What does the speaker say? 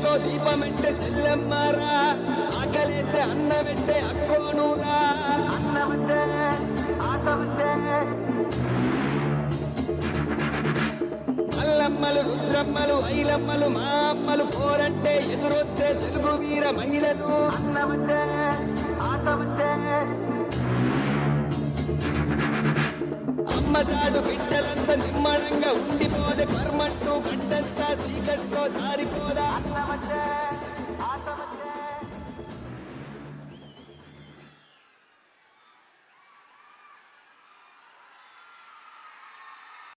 ఇంట్లో దీపమంటే సెల్లెమ్మారా, ఆకలేస్తే అన్నమంటే అక్కోనూరా. అన్నవచ్చే ఆశ వచ్చే మల్లమ్మలు రుద్రమ్మలు ఐలమ్మలు మా అమ్మలు పోరంటే ఎదురొచ్చే తెలుగు వీర మహిళలు. అన్నవచ్చే ఆశ వచ్చే అమ్మసాడు బిడ్డలంతా నిమ్మడంగా ఉండిపోదే పర్వ